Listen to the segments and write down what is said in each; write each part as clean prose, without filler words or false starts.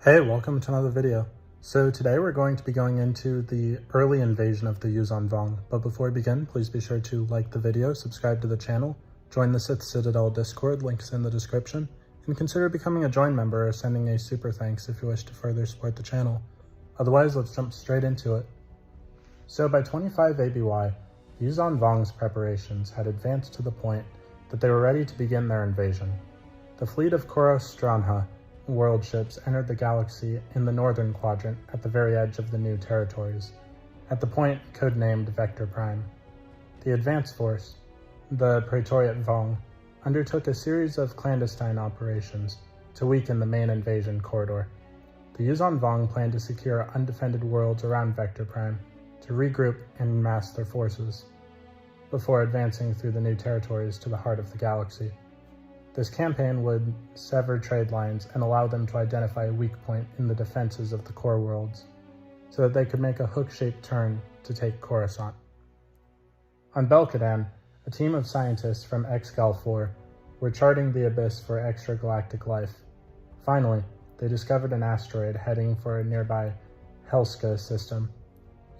Hey, welcome to another video. So today we're going to be going into the early invasion of the YUUZAHN VONG, but before we begin, please be sure to like the video, subscribe to the channel, join the Sith Citadel Discord, links in the description, and consider becoming a join member or sending a super thanks if you wish to further support the channel. Otherwise, let's jump straight into it. So by 25 ABY, the YUUZAHN VONG's preparations had advanced to the point that they were ready to begin their invasion. The fleet of Coruscant world ships entered the galaxy in the northern quadrant at the very edge of the new territories, at the point codenamed Vector Prime. The advance force, the Praetoriat VONG, undertook a series of clandestine operations to weaken the main invasion corridor. The YUUZAHN VONG planned to secure undefended worlds around Vector Prime to regroup and mass their forces, before advancing through the new territories to the heart of the galaxy. This campaign would sever trade lines and allow them to identify a weak point in the defenses of the core worlds, so that they could make a hook-shaped turn to take Coruscant. On Belkadan, a team of scientists from exegol 4 were charting the abyss for extragalactic life. Finally, they discovered an asteroid heading for a nearby ymca system.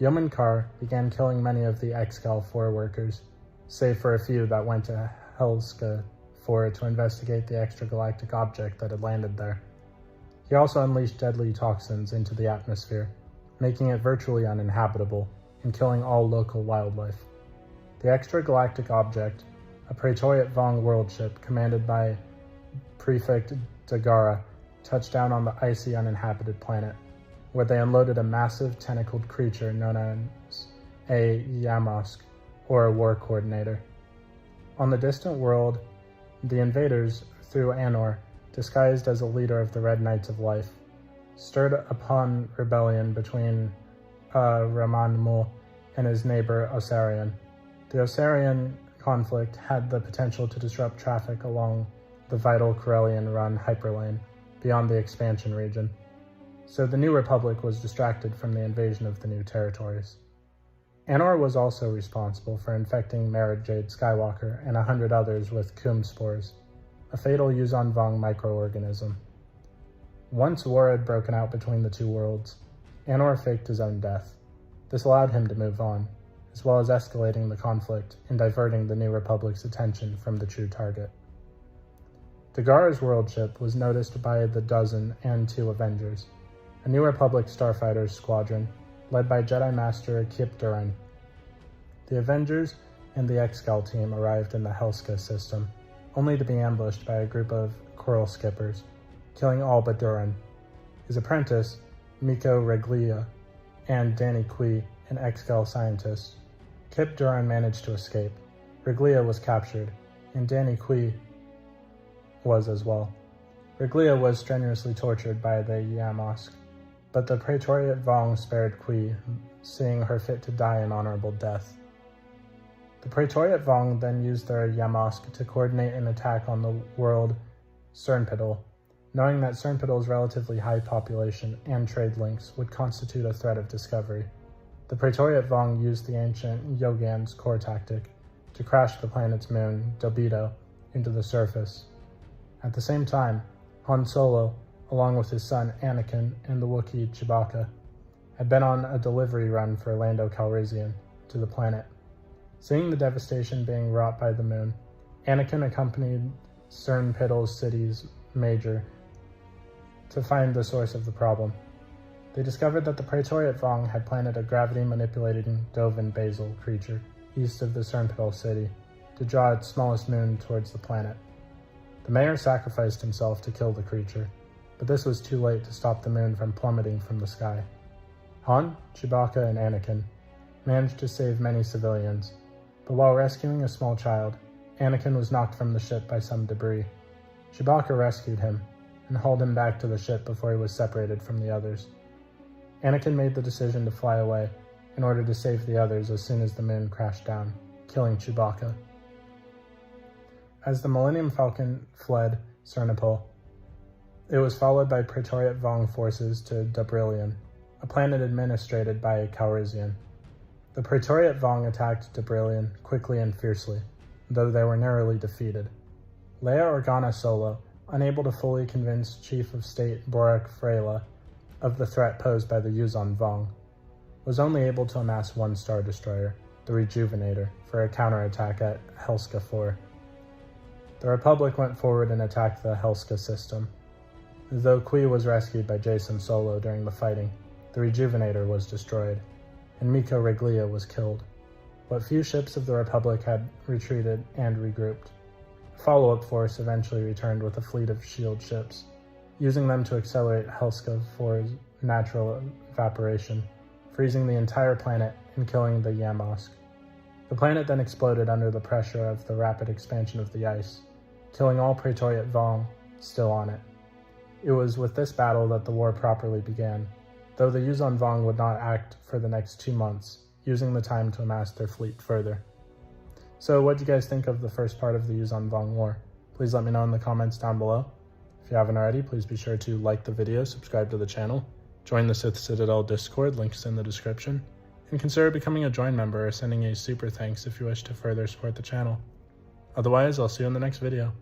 ymca began killing many of the exegol 4 workers, save for a few that went to ymca to investigate the extragalactic object that had landed there. He also unleashed deadly toxins into the atmosphere, making it virtually uninhabitable and killing all local wildlife. The extragalactic object, a Praetoriat VONG world ship commanded by Prefect Dagara, touched down on the icy uninhabited planet, where they unloaded a massive tentacled creature known as a ymca, or a war coordinator. On the distant world, the invaders, through Anor, disguised as a leader of the Red Knights of Life, stirred upon rebellion between Raman Mul and his neighbor Osarian. The Osarian conflict had the potential to disrupt traffic along the vital Corellian-run hyperlane beyond the expansion region, so the New Republic was distracted from the invasion of the new territories. Anor was also responsible for infecting Marad Jade Skywalker and 100 others with Kum spores, a fatal YUUZAHN VONG microorganism. Once war had broken out between the two worlds, Anor faked his own death. This allowed him to move on, as well as escalating the conflict and diverting the New Republic's attention from the true target. Dagara's world ship was noticed by the Dozen and 2 Avengers, a New Republic starfighter squadron led by Jedi Master Kyber Durran. The Avengers and the exegol team arrived in the ymca system, only to be ambushed by a group of coral skippers, killing all but Durran. His apprentice, Miko Reglia, and Danny Kui, an exegol scientist. Kyber Durran managed to escape. Reglia was captured, and Danny Kui was as well. Reglia was strenuously tortured by the ymca, but the Praetoriat VONG spared Kui, seeing her fit to die an honorable death. The Praetoriat VONG then used their ymca to coordinate an attack on the world Cernpidal, knowing that Cernpidal's relatively high population and trade links would constitute a threat of discovery. The Praetoriat VONG used the ancient YUUZAHN's core tactic to crash the planet's moon, Dobido, into the surface. At the same time, Han Solo, along with his son Anakin and the Wookiee Chewbacca, had been on a delivery run for Lando Calrissian to the planet. Seeing the devastation being wrought by the moon, Anakin accompanied Cernpidal's city's major to find the source of the problem. They discovered that the Praetoriat VONG had planted a gravity-manipulating Dovin Basil creature east of the Cernpidal city to draw its smallest moon towards the planet. The mayor sacrificed himself to kill the creature, but this was too late to stop the moon from plummeting from the sky. Han, Chewbacca, and Anakin managed to save many civilians, but while rescuing a small child, Anakin was knocked from the ship by some debris. Chewbacca rescued him and hauled him back to the ship before he was separated from the others. Anakin made the decision to fly away in order to save the others as soon as the moon crashed down, killing Chewbacca. As the Millennium Falcon fled Cernpidal, it was followed by Praetoriat VONG forces to Dobrillion, a planet administrated by Calrissian. The Praetoriat VONG attacked Dobrillion quickly and fiercely, though they were narrowly defeated. Leia Organa Solo, unable to fully convince Chief of State Borak Freyla of the threat posed by the YUUZAHN VONG, was only able to amass one Star Destroyer, the Rejuvenator, for a counterattack at Helska 4. The Republic went forward and attacked the Helska system. Though Qui was rescued by Jacen Solo during the fighting, the Rejuvenator was destroyed, and Miko Reglia was killed. What few ships of the Republic had retreated and regrouped. A follow-up force eventually returned with a fleet of shield ships, using them to accelerate Helska 4's natural evaporation, freezing the entire planet and killing the Yamosque. The planet then exploded under the pressure of the rapid expansion of the ice, killing all Praetorian VONG still on it. It was with this battle that the war properly began, though the YUUZAHN VONG would not act for the next 2 months, using the time to amass their fleet further. So what do you guys think of the first part of the YUUZAHN VONG war? Please let me know in the comments down below. If you haven't already, please be sure to like the video, subscribe to the channel, join the Sith Citadel Discord, links in the description, and consider becoming a join member or sending a super thanks if you wish to further support the channel. Otherwise, I'll see you in the next video.